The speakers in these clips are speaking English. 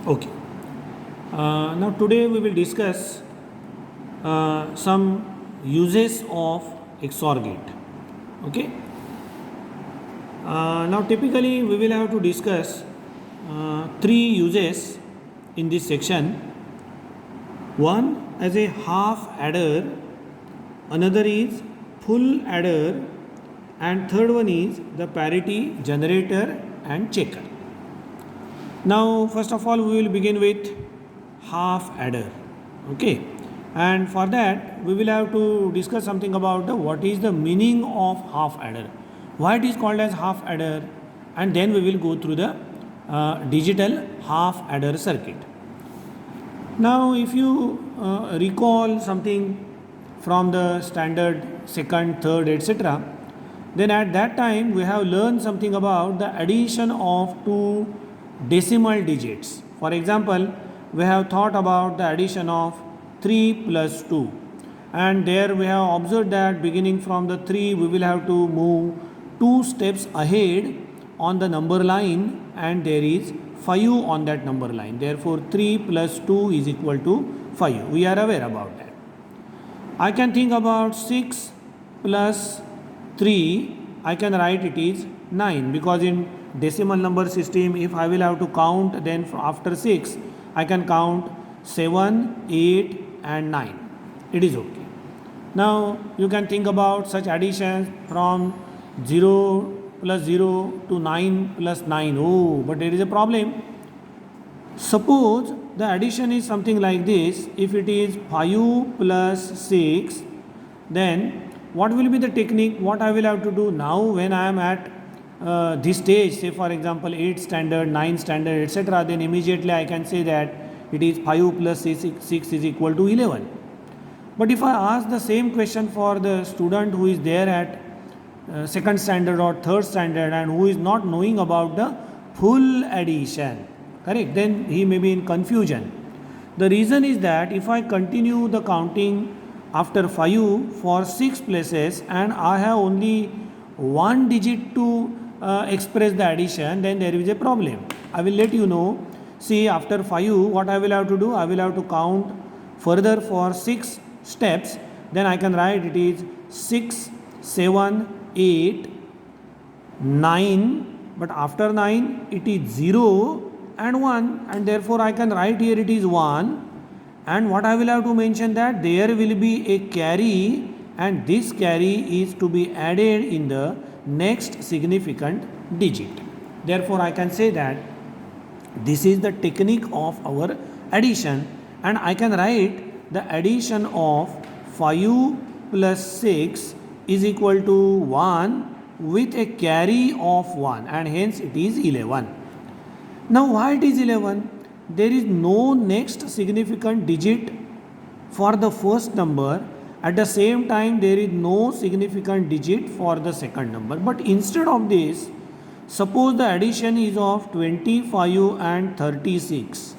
Okay. Now today we will discuss some uses of XOR gate. Okay. Now typically we will have to discuss three uses in this section. One as a half adder, another is full adder, and third one is the parity generator and checker. Now first of all we will begin with half adder. Okay, and for that we will have to discuss something about what is the meaning of half adder, why it is called as half adder, and then we will go through the digital half adder circuit. Now if you recall something from the standard second, third, etc., then at that time we have learned something about the addition of two decimal digits. For example, we have thought about the addition of 3 plus 2, and there we have observed that beginning from the 3 we will have to move 2 steps ahead on the number line, and there is 5 on that number line. Therefore 3 plus 2 is equal to 5. We are aware about that. I can think about 6 plus 3, I can write it is 9, because in decimal number system if I will have to count, then after 6 I can count 7, 8 and 9. It is okay. Now you can think about such additions from 0 plus 0 to 9 plus 9. Oh, but there is a problem. Suppose the addition is something like this. If it is 5 plus 6, then what will be the technique? What I will have to do now when I am at this stage, say for example 8 standard, 9 standard, etc., then immediately I can say that it is 5 plus 6 is equal to 11. But if I ask the same question for the student who is there at second standard or third standard and who is not knowing about the full addition, correct, then he may be in confusion. The reason is that if I continue the counting after 5 for 6 places and I have only one digit to express the addition, then there is a problem. I will let you know. See, after 5 what I will have to do? I will have to count further for 6 steps. Then I can write it is 6, 7, 8, 9, but after 9 it is 0 and 1, and therefore I can write here it is 1, and what I will have to mention that there will be a carry, and this carry is to be added in the next significant digit. Therefore I can say that this is the technique of our addition, and I can write the addition of 5 plus 6 is equal to 1 with a carry of 1, and hence it is 11. Now why it is 11? There is no next significant digit for the first number. At the same time there is no significant digit for the second number. But instead of this, suppose the addition is of 25 and 36.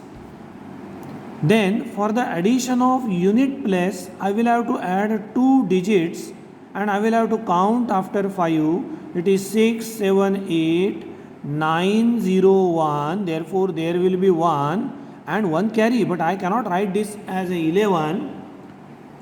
Then for the addition of unit place, I will have to add 2 digits, and I will have to count after 5. It is 6, 7, 8, 9, 0, 1. Therefore there will be 1 and 1 carry, but I cannot write this as a 11.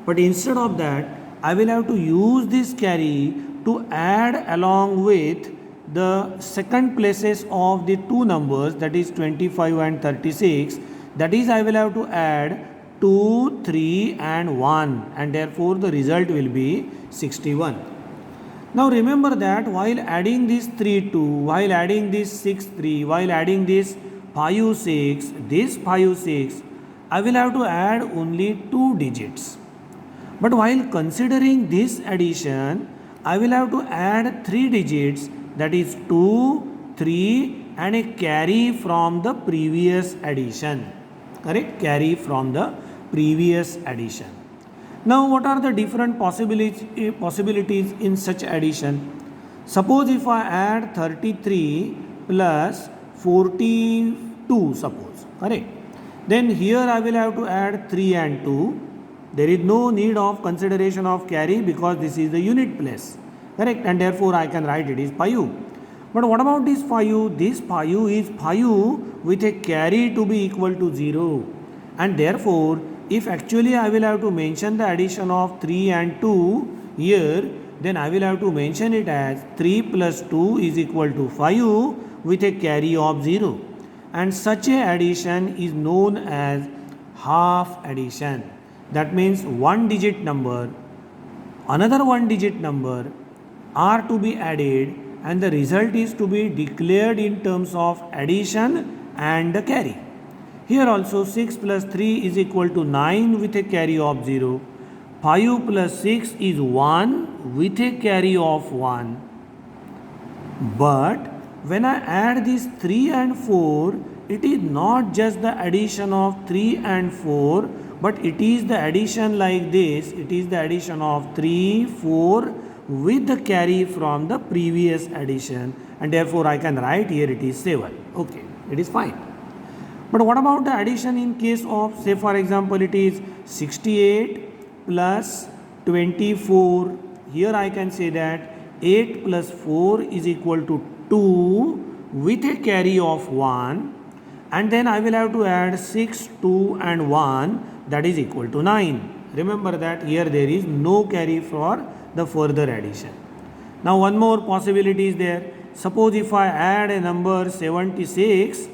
But instead of that, I will have to use this carry to add along with the second places of the two numbers, that is 25 and 36. That is, I will have to add 2, 3 and 1, and therefore the result will be 61. Now remember that while adding this 3, 2, while adding this 6, 3, while adding this 5, 6, this 5, 6, I will have to add only 2 digits. But while considering this addition, I will have to add 3 digits, that is 2, 3 and a carry from the previous addition. Correct? Carry from the previous addition. Now what are the different possibilities in such addition? Suppose if I add 33 plus 42, suppose, correct? Then here I will have to add 3 and 2. There is no need of consideration of carry because this is the unit place, correct, and therefore I can write it is 5. But what about this 5? This 5 is 5 with a carry to be equal to 0. And therefore, if actually I will have to mention the addition of 3 and 2 here, then I will have to mention it as 3 plus 2 is equal to 5 with a carry of 0. And such a addition is known as half addition. That means one digit number, another one digit number are to be added, and the result is to be declared in terms of addition and the carry. Here also 6 plus 3 is equal to 9 with a carry of 0. 5 plus 6 is 1 with a carry of 1. But when I add these 3 and 4, it is not just the addition of 3 and 4, but it is the addition like this. It is the addition of 3, 4 with the carry from the previous addition, and therefore I can write here it is 7. Okay, it is fine. But what about the addition in case of, say for example, it is 68 plus 24. Here I can say that 8 plus 4 is equal to 2 with a carry of 1, and then I will have to add 6, 2 and 1, that is equal to 9. Remember that here there is no carry for the further addition. Now one more possibility is there. Suppose if I add a number 76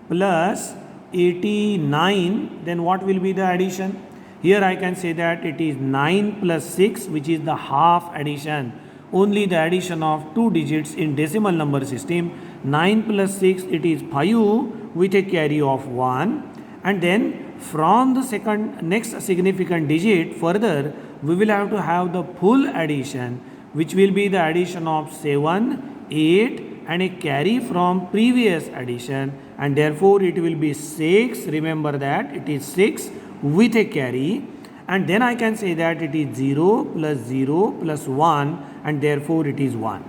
plus 89, then what will be the addition? Here I can say that it is 9 plus 6, which is the half addition. Only the addition of two digits in decimal number system. 9 plus 6, it is 5 with a carry of 1. And then from the next significant digit further, we will have to have the full addition, which will be the addition of 7, 8 and a carry from previous addition, and therefore it will be 6. Remember that it is 6 with a carry, and then I can say that it is 0 plus 1, and therefore it is 1.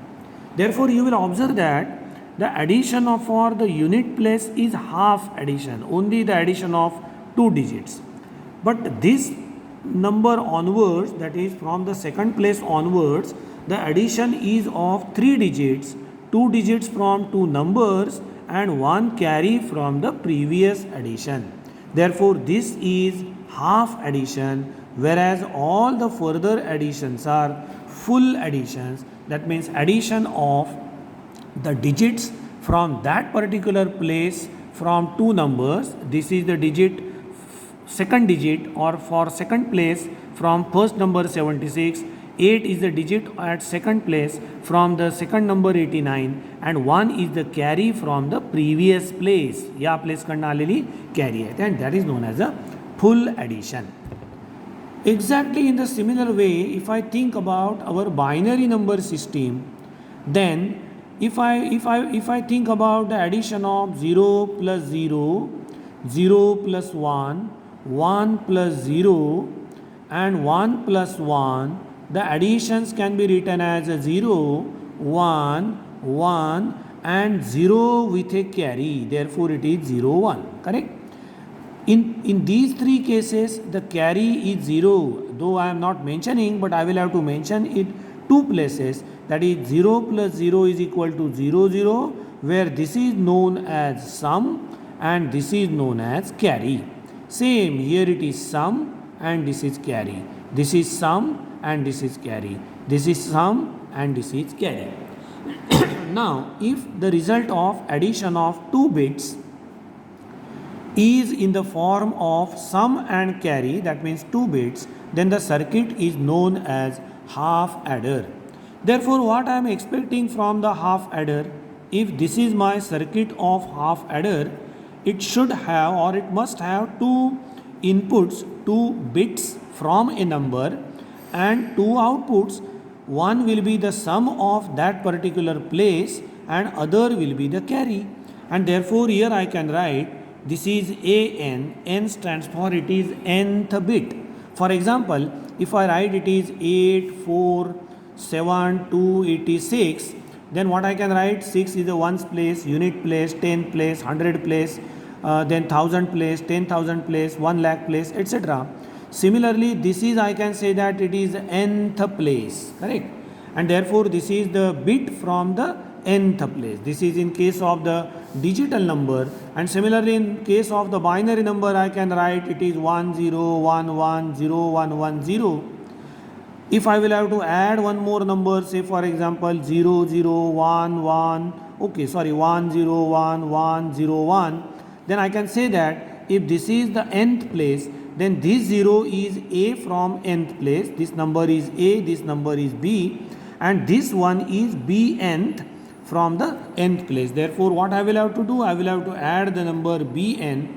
Therefore you will observe that the addition of for the unit place is half addition, only the addition of two digits. But this number onwards, that is from the second place onwards, the addition is of 3 digits, 2 digits from 2 numbers and 1 carry from the previous addition. Therefore this is half addition, whereas all the further additions are full additions. That means addition of the digits from that particular place from 2 numbers. This is the digit, second digit, or for second place from first number 76. 8 is the digit at second place from the second number 89, and 1 is the carry from the previous place. या place कडनं आलेली carry आहे, and that is known as a full addition. Exactly in the similar way, if I think about our binary number system, then if I think about the addition of 0 plus 0, 0 plus 1, 1 plus 0 and 1 plus 1, the additions can be written as a 0, 1, 1 and 0 with a carry. Therefore it is 0, 1. Correct? In these three cases, the carry is 0. Though I am not mentioning, but I will have to mention it two places. That is 0 plus 0 is equal to 0, 0, where this is known as sum and this is known as carry. Same, here it is sum and this is carry. This is sum and this is carry. This is sum and this is carry. Now, if the result of addition of two bits is in the form of sum and carry, that means 2 bits, then the circuit is known as half adder. Therefore, what I am expecting from the half adder, if this is my circuit of half adder, it should have or it must have 2 inputs, 2 bits from a number and 2 outputs. One will be the sum of that particular place and other will be the carry. And therefore, here I can write this is AN, N stands for it is nth bit. For example, if I write it is 8, 4, 7, 2, 86, then what I can write, 6 is the ones place, unit place, 10 place, 100 place, then 1000 place, 10,000 place, 1 lakh place, etc. Similarly, this is, I can say that it is nth place, correct? And therefore, this is the bit from the nth place. This is in case of the digital number, and similarly in case of the binary number I can write it is 10110110. If I will have to add one more number, say for example 0011, okay, sorry, 101101, then I can say that if this is the nth place, then this 0 is A from nth place, this number is A, this number is B, and this one is B nth from the nth place. Therefore, what I will have to do? I will have to add the number Bn.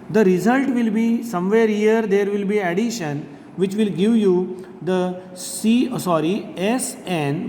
The result will be somewhere here there will be addition, which will give you the Sn,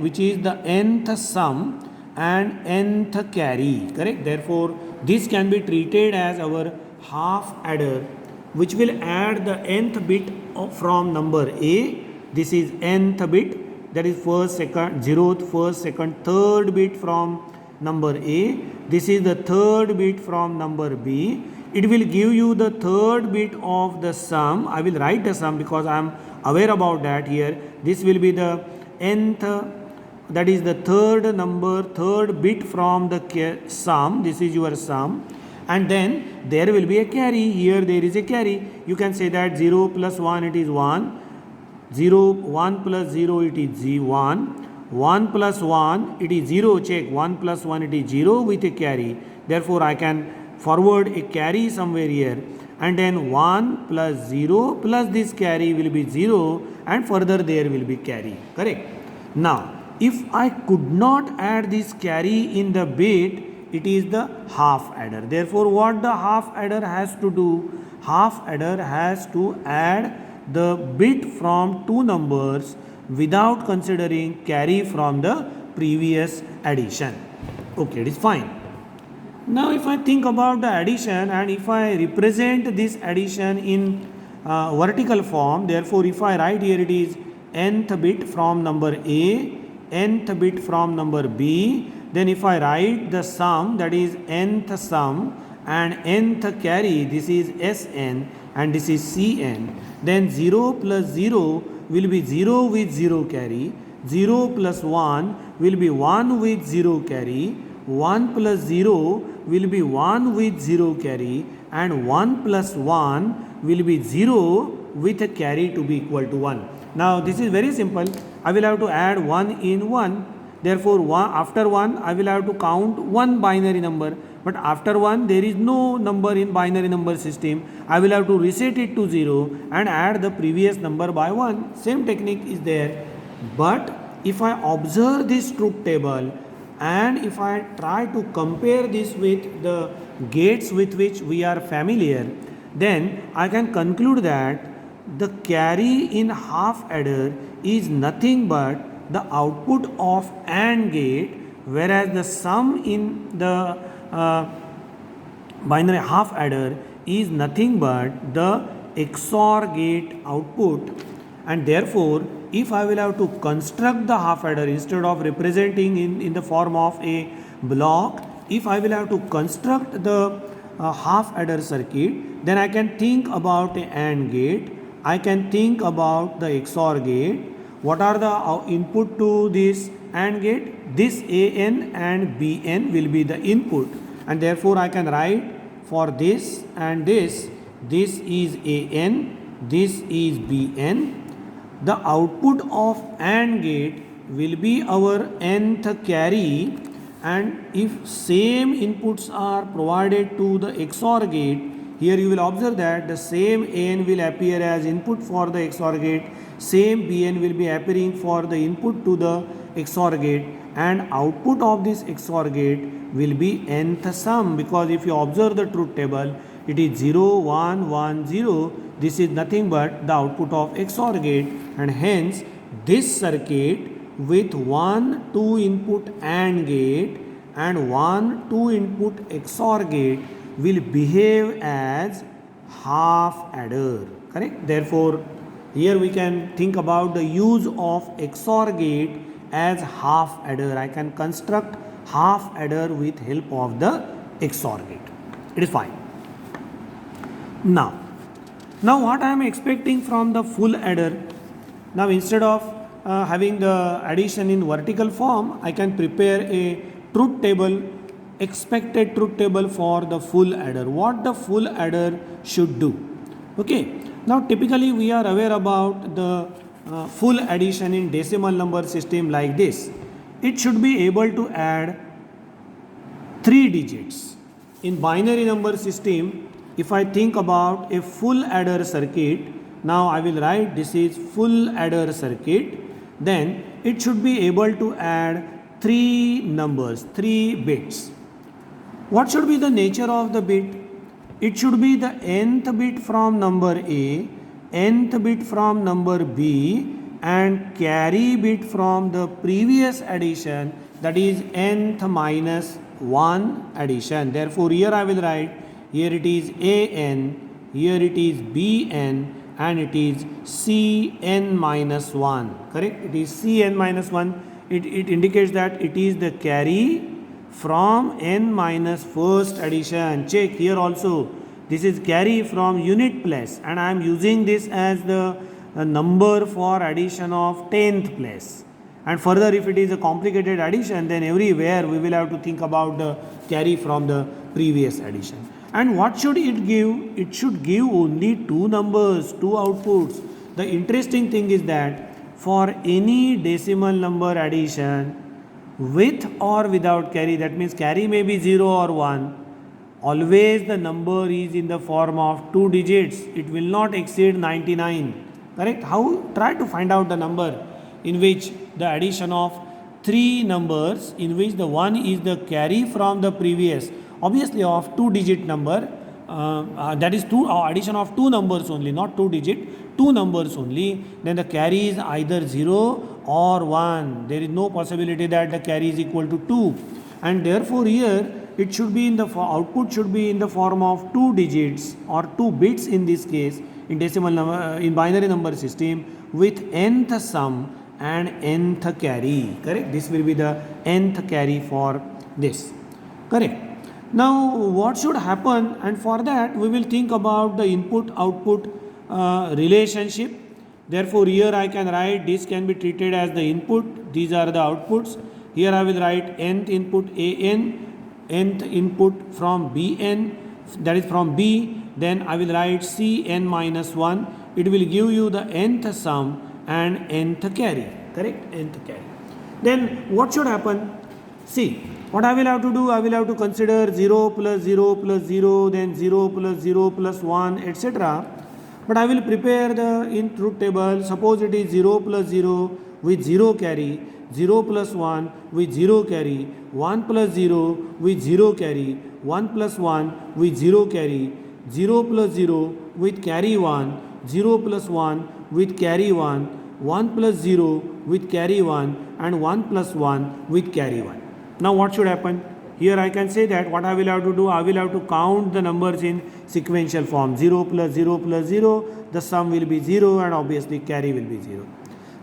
which is the nth sum and nth carry, correct? Therefore, this can be treated as our half adder, which will add the nth bit from number A. This is nth bit, that is first, second, zeroth, first, second, third bit from number A. This is the third bit from number B. It will give you the third bit of the sum. I will write the sum because I am aware about that here. This will be the nth, that is the third number, third bit from the sum. This is your sum. And then there will be a carry. Here there is a carry. You can say that 0 plus 1 it is 1. 0, 1 plus 0 it is 1. 1 plus 1 it is 0. Check. 1 plus 1 it is 0 with a carry. Therefore I can forward a carry somewhere here, and then 1 plus 0 plus this carry will be 0, and further there will be carry, correct? Now if I could not add this carry in the bit, it is the half adder. Therefore what the half adder has to do? Half adder has to add the bit from two numbers without considering carry from the previous addition. Okay, it is fine. Now if I think about the addition, and if I represent this addition in vertical form, therefore if I write here it is nth bit from number A, nth bit from number B, then if I write the sum, that is nth sum and nth carry, this is Sn and this is Cn, then 0 plus 0 will be 0 with 0 carry, 0 plus 1 will be 1 with 0 carry, 1 plus 0 will be 1 with 0 carry, and 1 plus 1 will be 0 with a carry to be equal to 1. Now this is very simple. I will have to add 1 in 1. Therefore after 1 I will have to count one binary number, but after 1 there is no number in binary number system. I will have to reset it to 0 and add the previous number by 1. Same technique is there. But if I observe this truth table, and if I try to compare this with the gates with which we are familiar, then I can conclude that the carry in half adder is nothing but the output of AND gate, whereas the sum in the binary half adder is nothing but the XOR gate output. And therefore if I will have to construct the half adder instead of representing in the form of a block, if I will have to construct the half adder circuit, then I can think about a AND gate, I can think about the XOR gate. What are the input to this AND gate? This AN and BN will be the input, and therefore I can write for this and this is AN, this is BN. The output of AND gate will be our nth carry, and if same inputs are provided to the XOR gate, here you will observe that the same AN will appear as input for the XOR gate, same BN will be appearing for the input to the XOR gate, and output of this XOR gate will be nth sum, because if you observe the truth table, it is 0, 1, 1, 0. This is nothing but the output of XOR gate, and hence this circuit with 1 2 input AND gate and 1 2 input XOR gate will behave as half adder, correct? Therefore here we can think about the use of XOR gate as half adder. I can construct half adder with help of the XOR gate. It is fine. Now what I am expecting from the full adder? Now instead of having the addition in vertical form, I can prepare a truth table, expected truth table for the full adder, what the full adder should do. Okay, now typically we are aware about the full addition in decimal number system like this. It should be able to add 3 digits. In binary number system, if I think about a full adder circuit, now I will write this is full adder circuit, then it should be able to add 3 numbers, 3 bits. What should be the nature of the bit? It should be the nth bit from number A, nth bit from number B, and carry bit from the previous addition, that is nth minus 1 addition. Therefore, here I will write, here it is AN, here it is BN, and it is Cn minus 1. Correct? It is Cn minus 1. It indicates that it is the carry from n minus first addition. Check here also. This is carry from unit place, and I am using this as the number for addition of 10th place. And further, if it is a complicated addition, then everywhere we will have to think about the carry from the previous addition. And what should it give? It should give only 2 numbers, 2 outputs. The interesting thing is that for any decimal number addition with or without carry, that means carry may be 0 or 1, always the number is in the form of 2 digits. It will not exceed 99. Correct? How? Try to find out the number in which the addition of 3 numbers, in which the one is the carry from the previous, obviously of 2 digit number, that is addition of 2 numbers only, not 2 digit, 2 numbers only, then the carry is either 0 or 1. There is no possibility that the carry is equal to 2, and therefore here it should be in the output should be in the form of 2 digits or 2 bits in this case, in decimal number, in binary number system, with nth sum and nth carry. Correct? This will be the nth carry for this. Correct? Now what should happen, and for that we will think about the input output relationship. Therefore here I can write, this can be treated as the input, these are the outputs. Here I will write nth input AN, nth input from Bn, that is from B, then I will write Cn minus 1. It will give you the nth sum and nth carry. Correct? Nth carry. Then what should happen? See, what I will have to do, I will have to consider 0 plus 0 plus 0, then 0 plus 0 plus 1, etc. But I will prepare the in truth table. Suppose it is 0 plus 0 with 0 carry, 0 plus 1 with 0 carry, 1 plus 0 with 0 carry, 1 plus 1 with 0 carry, 0 plus 0 with carry 1, 0 plus 1 with carry 1, 1 plus 0 with carry 1, and 1 plus 1 with carry 1. Now what should happen? Here I can say that what I will have to do, I will have to count the numbers in sequential form. 0 plus 0 plus 0, the sum will be 0, and obviously carry will be 0.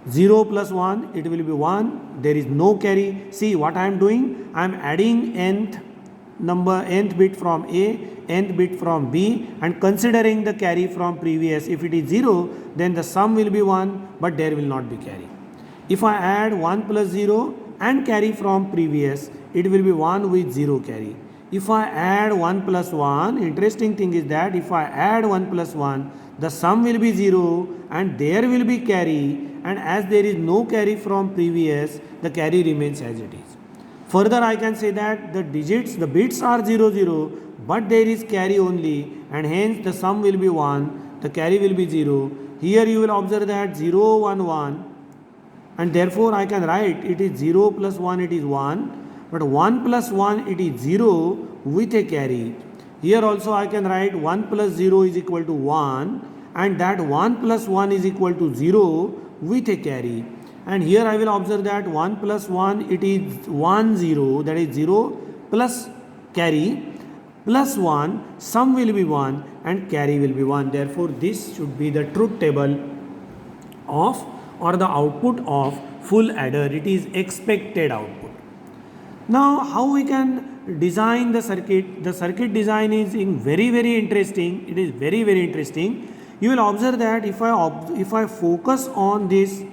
0 plus 1, it will be 1, there is no carry. See what I am doing? I am adding nth bit from A, nth bit from B, and considering the carry from previous. If it is 0, then the sum will be 1, but there will not be carry. If I add 1 plus 0 and carry from previous, it will be 1 with 0 carry. If I add 1 plus 1, interesting thing is that if I add 1 plus 1, the sum will be 0 and there will be carry, and as there is no carry from previous, the carry remains as it is. Further I can say that the bits are 0, 0, but there is carry only, and hence the sum will be 1, the carry will be 0. Here you will observe that 0, 1, 1, and therefore I can write it is 0 plus 1, it is 1, but 1 plus 1, it is 0 with a carry. Here also I can write 1 plus 0 is equal to 1, and that 1 plus 1 is equal to 0 with a carry. And here I will observe that 1 plus 1, it is 1, 0, that is 0 plus carry plus 1, sum will be 1 and carry will be 1. Therefore this should be the truth table of, or the output of full adder. It is expected output. Now how we can design the circuit? The circuit design is very interesting. It is very interesting. You will observe that if I focus on this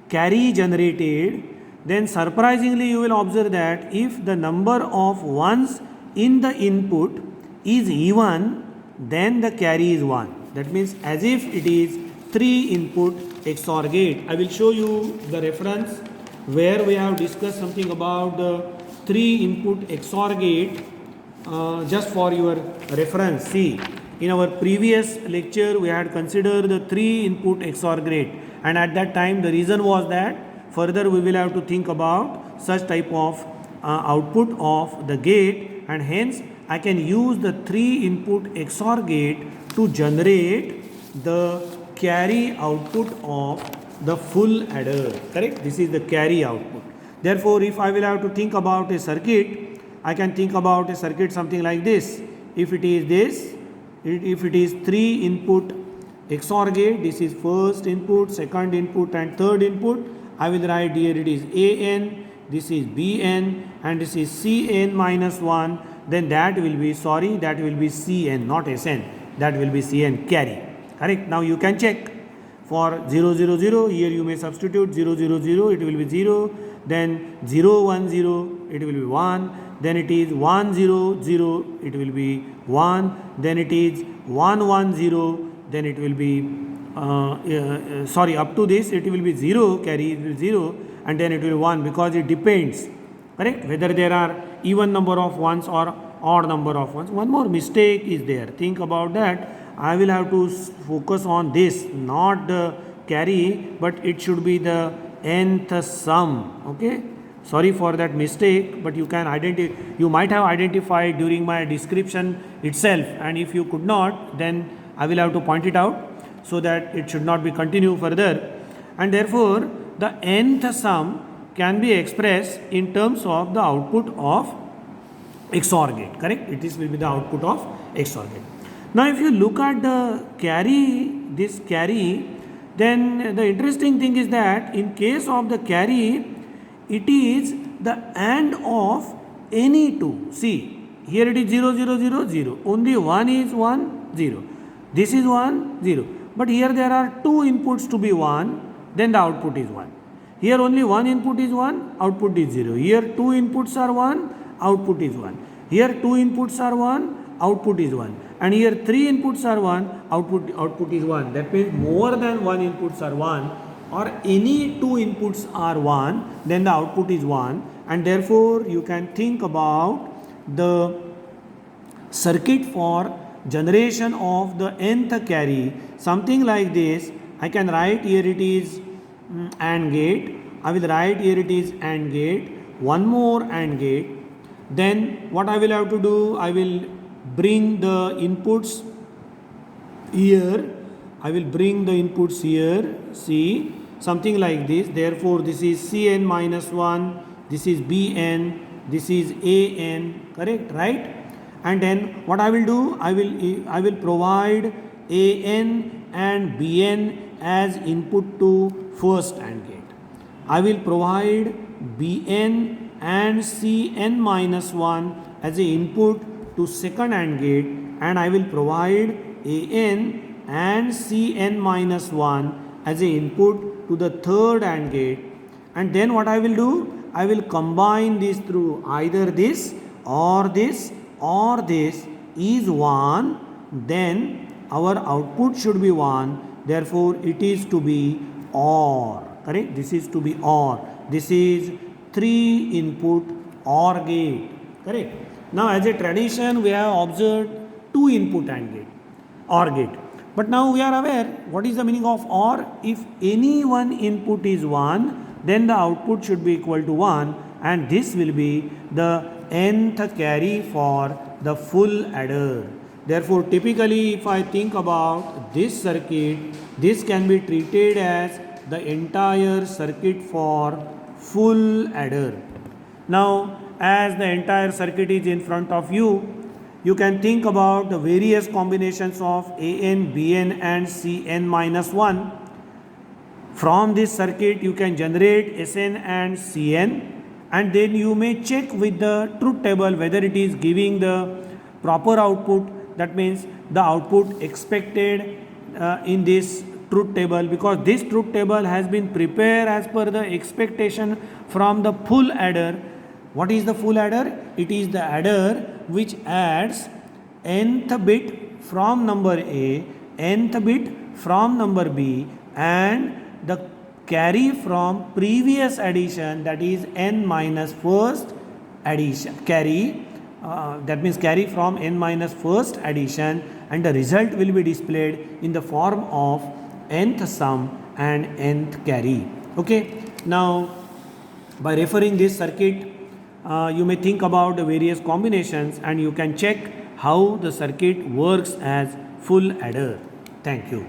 carry generated, then surprisingly you will observe that if the number of ones in the input is even, then the carry is 1. That means as if it is 3 input XOR gate. I will show you the reference where we have discussed something about the 3 input XOR gate, just for your reference. See, in our previous lecture we had considered the 3 input XOR gate, and at that time the reason was that further we will have to think about such type of output of the gate, and hence I can use the 3 input XOR gate to generate the carry output of the full adder. Correct? This is the carry output. Therefore, if I will have to think about a circuit, I can think about a circuit something like this. If it is this, if it is 3 input XOR gate, this is first input, second input and third input. I will write here it is AN, this is BN and this is CN minus 1. Then that will be, that will be CN, not SN. That will be CN carry. Correct? Now you can check. For 0 0 0, here you may substitute 0 0 0, it will be 0. Then 0 1 0, it will be 1. Then it is 1 0 0, it will be 1. Then it is 1 1 0, then it will be up to this it will be 0, carry will be 0, and then it will be 1, because it depends, correct, whether there are even number of ones or odd number of ones. One more mistake is there, think about that. I will have to focus on this, not the carry, but it should be the nth sum. Okay, sorry for that mistake, but you can you might have identified during my description itself, and if you could not, then I will have to point it out so that it should not be continued further. And therefore the nth sum can be expressed in terms of the output of XOR gate. Correct? It is will be the output of XOR gate. Now if you look at the carry, this carry, then the interesting thing is that in case of the carry, it is the AND of any two. See, here it is 0 0 0 0, only one is 1 0, this is 1 0, but here there are two inputs to be 1, then the output is 1. Here only one input is 1, output is 0. Here two inputs are 1, output is 1. Here two inputs are 1, output is 1. And here three inputs are 1, output is 1. That means more than one inputs are 1, or any two inputs are 1, then the output is 1. And therefore you can think about the circuit for generation of the nth carry something like this. I can write here it is AND gate. I will write here it is AND gate, one more AND gate. Then what I will have to do, I will bring the inputs here. I will bring the inputs here. See, something like this. Therefore, this is Cn minus 1. This is Bn. This is An. Correct, right? And then what I will do, I will provide An and Bn as input to first AND gate. I will provide Bn and Cn minus 1 as a input to second AND gate, and I will provide An and Cn minus 1 as a input to the third AND gate. And then what I will do, I will combine this through either this or this or this is 1, then our output should be 1, therefore it is to be OR. Correct? This is to be OR. This is 3 input OR gate. Correct? Now as a tradition we have observed 2 input AND gate, OR gate. But now we are aware what is the meaning of OR. If any one input is 1, then the output should be equal to 1, and this will be the nth carry for the full adder. Therefore typically if I think about this circuit, this can be treated as the entire circuit for full adder. Now as the entire circuit is in front of you, you can think about the various combinations of An, Bn and Cn minus 1. From this circuit you can generate Sn and Cn, and then you may check with the truth table whether it is giving the proper output. That means the output expected in this truth table, because this truth table has been prepared as per the expectation from the full adder. What is the full adder? It is the adder which adds nth bit from number A, nth bit from number B, and the carry from previous addition, that is n minus first addition. That means carry from n minus first addition, and the result will be displayed in the form of nth sum and nth carry. Okay. Now, by referring this circuit, you may think about the various combinations, and you can check how the circuit works as full adder. Thank you.